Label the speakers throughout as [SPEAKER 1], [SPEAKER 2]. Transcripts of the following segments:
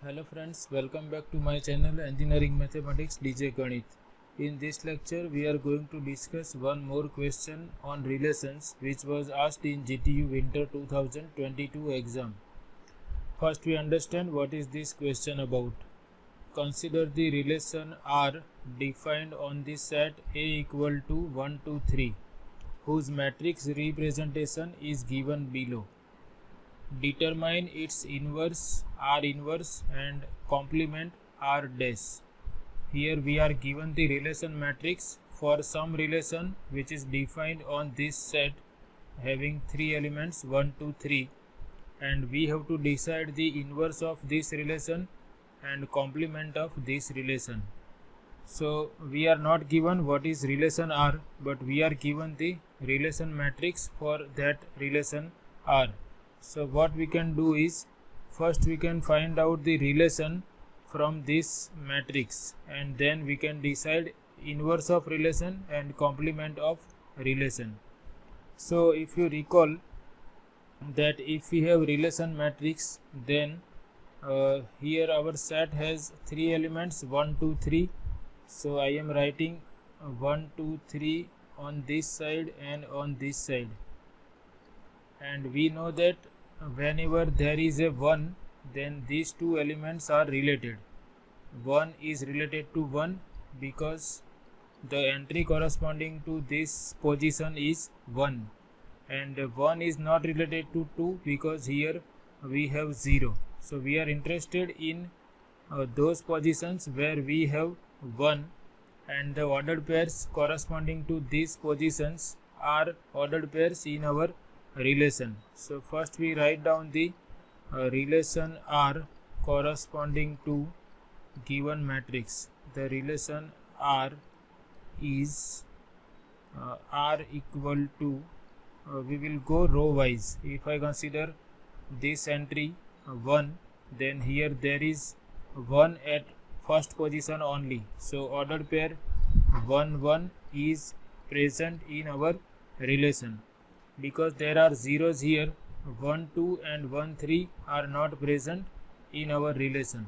[SPEAKER 1] Hello friends, welcome back to my channel Engineering Mathematics DJ Ganit. In this lecture we are going to discuss one more question on relations which was asked in GTU Winter 2022 exam. First we understand what is this question about. Consider the relation R defined on the set A equal to 1 to 3 whose matrix representation is given below. Determine its inverse R inverse and complement R dash. Here we are given the relation matrix for some relation which is defined on this set having three elements 1, 2, 3, and we have to decide the inverse of this relation and complement of this relation. So we are not given what is relation R, but we are given the relation matrix for that relation R. So what we can do is, first we can find out the relation from this matrix and then we can decide inverse of relation and complement of relation. So if you recall that if we have relation matrix, then here our set has three elements 1, 2, 3. So I am writing 1, 2, 3 on this side and on this side. And we know that whenever there is a 1, then these two elements are related. 1 is related to 1 because the entry corresponding to this position is 1, and 1 is not related to 2 because here we have 0. So we are interested in those positions where we have 1, and the ordered pairs corresponding to these positions are ordered pairs in our relation. So first we write down the relation R corresponding to given matrix. The relation R is R equal to, we will go row wise. If I consider this entry 1, then here there is 1 at first position only. So ordered pair 1, 1 is present in our relation. Because there are zeros here, 1, 2 and 1, 3 are not present in our relation.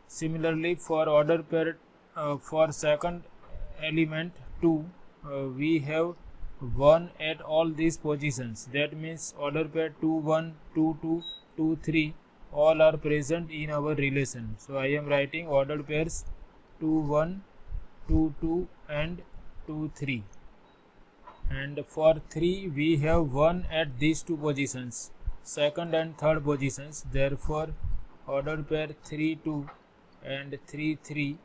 [SPEAKER 1] Similarly, for order pair for second element 2, we have 1 at all these positions. That means order pair 2, 1, 2, 2, 2, 3 all are present in our relation. So I am writing ordered pairs 2, 1, 2, 2 and 2, 3. And for 3 we have 1 at these two positions, second and third positions. Therefore ordered pair 3, 2 and 3, 3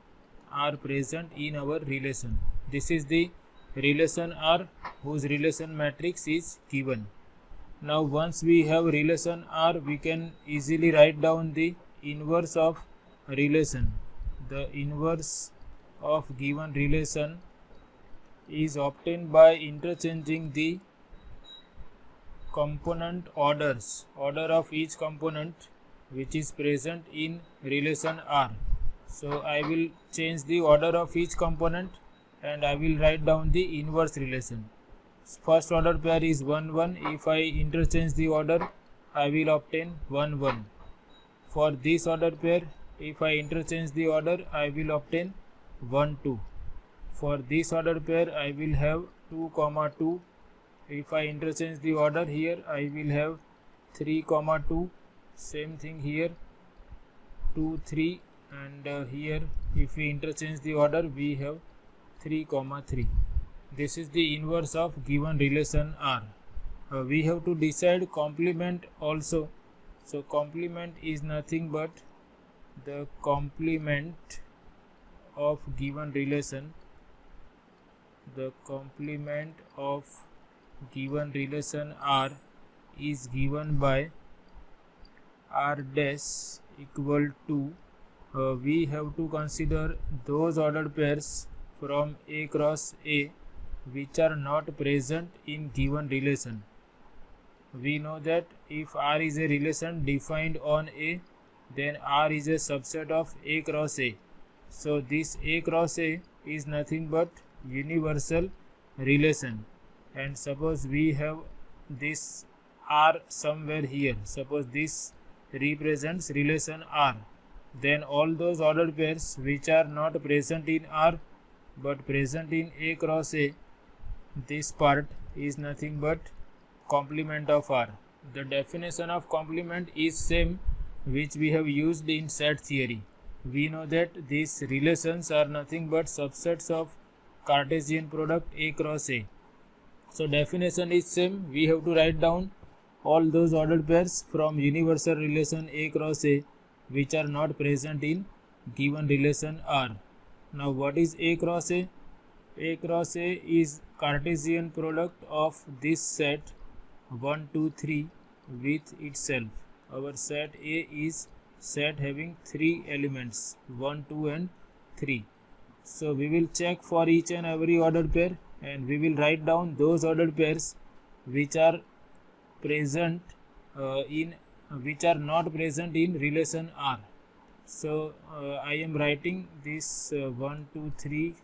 [SPEAKER 1] are present in our relation. This is the relation R whose relation matrix is given. Now once we have relation R, we can easily write down the inverse of relation. The inverse of given relation is obtained by interchanging the component order of each component which is present in relation R. So I will change the order of each component and I will write down the inverse relation. First order pair is 1, 1. If I interchange the order, I will obtain 1, 1. For this order pair, if I interchange the order, I will obtain 1, 2. For this order pair, I will have 2, 2. If I interchange the order here, I will have 3, 2. Same thing here, 2, 3. And here, if we interchange the order, we have 3, 3. This is the inverse of given relation R. We have to decide complement also. So complement is nothing but the complement of given relation. The complement of given relation R is given by R dash equal to, we have to consider those ordered pairs from A cross A which are not present in given relation. We know that if R is a relation defined on A, then R is a subset of A cross A. So this A cross A is nothing but universal relation, and suppose we have this R somewhere here. Suppose this represents relation R. then all those ordered pairs which are not present in R but present in A cross A, this part is nothing but complement of R. The definition of complement is same which we have used in set theory. We know that these relations are nothing but subsets of Cartesian product A cross A. So definition is same. We have to write down all those ordered pairs from universal relation A cross A which are not present in given relation R. Now what is A cross A? A cross A is Cartesian product of this set 1, 2, 3 with itself. Our set A is set having 3 elements 1, 2 and 3. So we will check for each and every ordered pair and we will write down those ordered pairs which are present which are not present in relation R. So I am writing this 1, 2, 3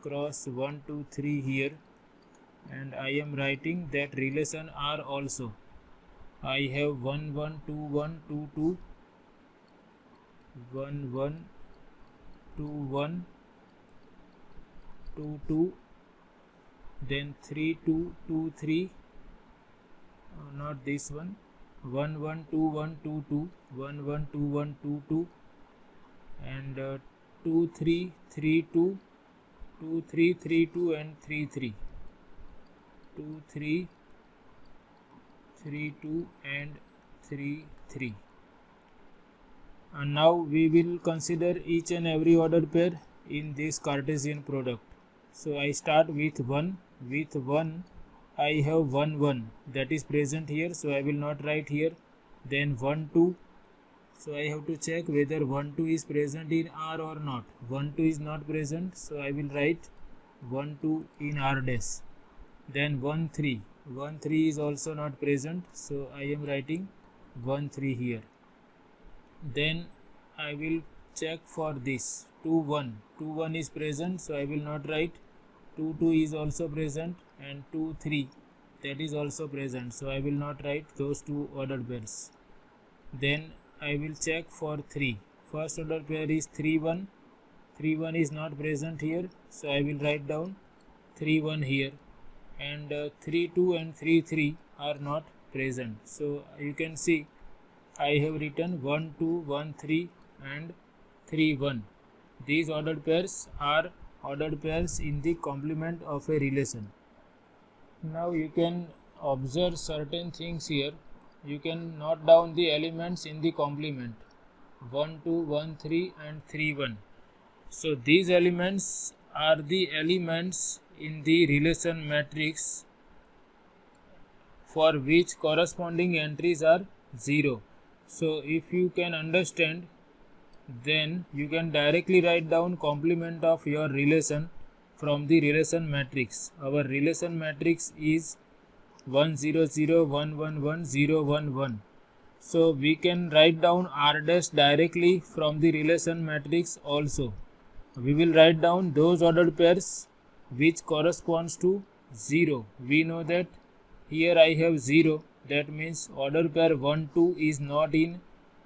[SPEAKER 1] cross 1, 2, 3 here, and I am writing that relation R also. I have 1, 1, 2, 1, 2, 2, 1, 1, 2, 1, 2, 2, then 3, 2, 2, 3, not this one, 1, 1, 2, 1, 2, 2, 1, 1, 2, 1, 2, 2, and 2, 3, 3, 2, 2, 3, 3, 2 and 3, 3, 2, 3, 3, 2 and 3, 3. And now we will consider each and every ordered pair in this Cartesian product. So I start with 1. With 1 I have 1, 1 that is present here, so I will not write here. Then 1, 2. So I have to check whether 1, 2 is present in R or not. 1, 2 is not present, so I will write 1, 2 in R dash. Then 1, 3. 1, 3 is also not present, so I am writing 1, 3 here. Then I will check for this 2, 1. 2, 1 is present, so I will not write. 2, 2 is also present, and 2, 3 that is also present, so I will not write those two ordered pairs. Then I will check for 3. First order pair is 3, 1. 3, 1 is not present here, so I will write down 3, 1 here. And 3, 2 and 3, 3 are not present. So you can see I have written 1, 2, 1, 3 and 3, 1. These ordered pairs are ordered pairs in the complement of a relation. Now you can observe certain things here. You can note down the elements in the complement 1, 2, 1, 3 and 3, 1. So these elements are the elements in the relation matrix for which corresponding entries are 0. So if you can understand, then you can directly write down complement of your relation from the relation matrix. Our relation matrix is 1, 0, 0, 1, 1, 1, 0, 1, 1. So we can write down R dash directly from the relation matrix also. We will write down those ordered pairs which corresponds to 0. We know that here I have 0, that means order pair 1, 2 is not in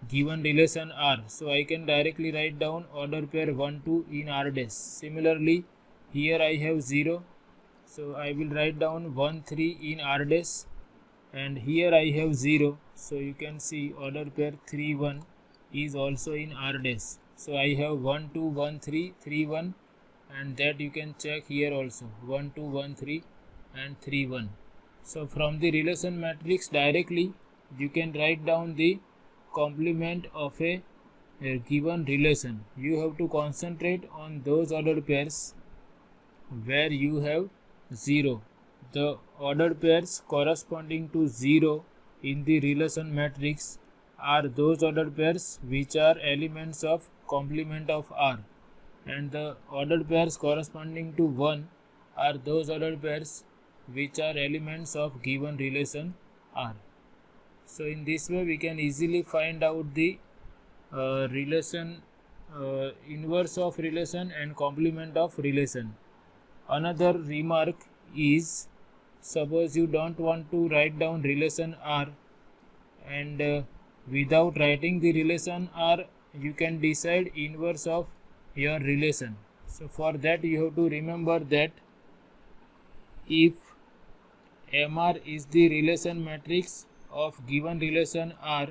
[SPEAKER 1] given relation R. So I can directly write down order pair 1, 2 in R dash. Similarly, here I have 0, so I will write down 1, 3 in R dash, and here I have 0, so you can see order pair 3, 1 is also in R dash. So I have 1, 2, 1, 3, 3, 1, and that you can check here also 1, 2, 1, 3 and 3, 1. So from the relation matrix directly you can write down the complement of a given relation. You have to concentrate on those ordered pairs where you have 0. The ordered pairs corresponding to 0 in the relation matrix are those ordered pairs which are elements of complement of R, and the ordered pairs corresponding to 1 are those ordered pairs which are elements of given relation R. So in this way we can easily find out the relation, inverse of relation and complement of relation. Another remark is, suppose you don't want to write down relation R, and without writing the relation R you can decide inverse of your relation. So for that you have to remember that if MR is the relation matrix of given relation R,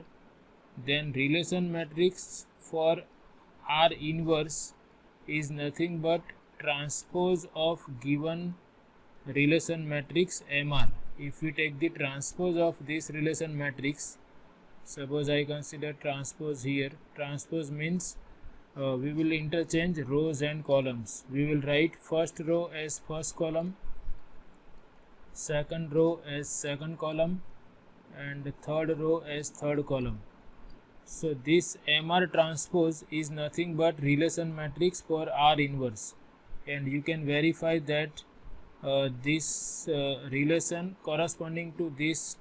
[SPEAKER 1] then relation matrix for R inverse is nothing but transpose of given relation matrix MR. If we take the transpose of this relation matrix, suppose I consider transpose here. Transpose means we will interchange rows and columns. We will write first row as first column, second row as second column, and third row as third column. So this MR transpose is nothing but relation matrix for R inverse, and you can verify that this relation corresponding to this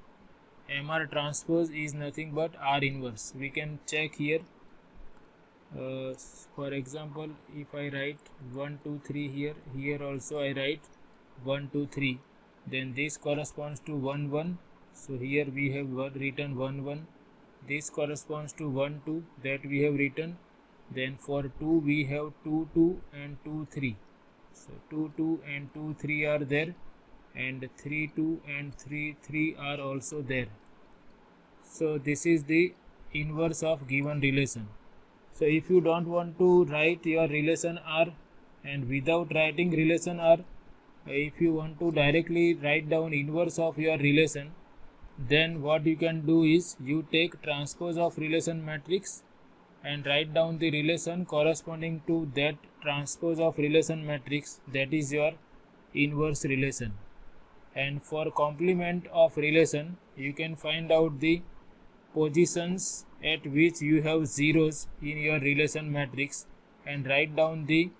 [SPEAKER 1] MR transpose is nothing but R inverse. We can check here. For example, if I write 1 2 3 here also I write 1 2 3, then this corresponds to 1 1. So here we have written 1 1. This corresponds to 1 2, that we have written. Then for 2 we have 2 2 and 2 3. So 2 2 and 2 3 are there, and 3 2 and 3 3 are also there. So this is the inverse of given relation. So if you don't want to write your relation R, and without writing relation R, if you want to directly write down inverse of your relation, then what you can do is you take transpose of relation matrix and write down the relation corresponding to that transpose of relation matrix, that is your inverse relation. And for complement of relation, you can find out the positions at which you have zeros in your relation matrix and write down the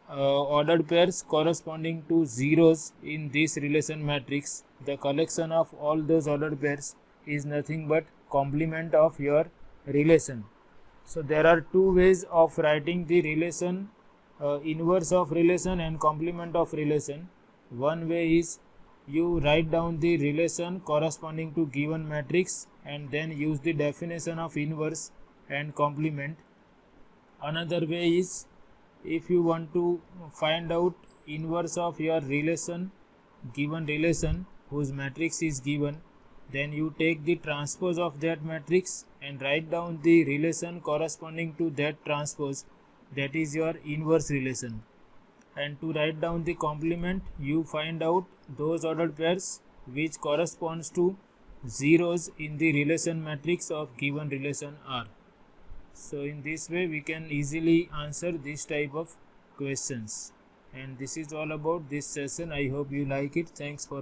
[SPEAKER 1] ordered pairs corresponding to zeros in this relation matrix. The collection of all those ordered pairs is nothing but complement of your relation. So there are two ways of writing the relation, inverse of relation and complement of relation. One way is you write down the relation corresponding to given matrix and then use the definition of inverse and complement. Another way is, if you want to find out inverse of your relation, given relation whose matrix is given, then you take the transpose of that matrix and write down the relation corresponding to that transpose, that is your inverse relation. And to write down the complement, you find out those ordered pairs which corresponds to zeros in the relation matrix of given relation R. So in this way we can easily answer this type of questions. And this is all about this session. I hope you like it. Thanks for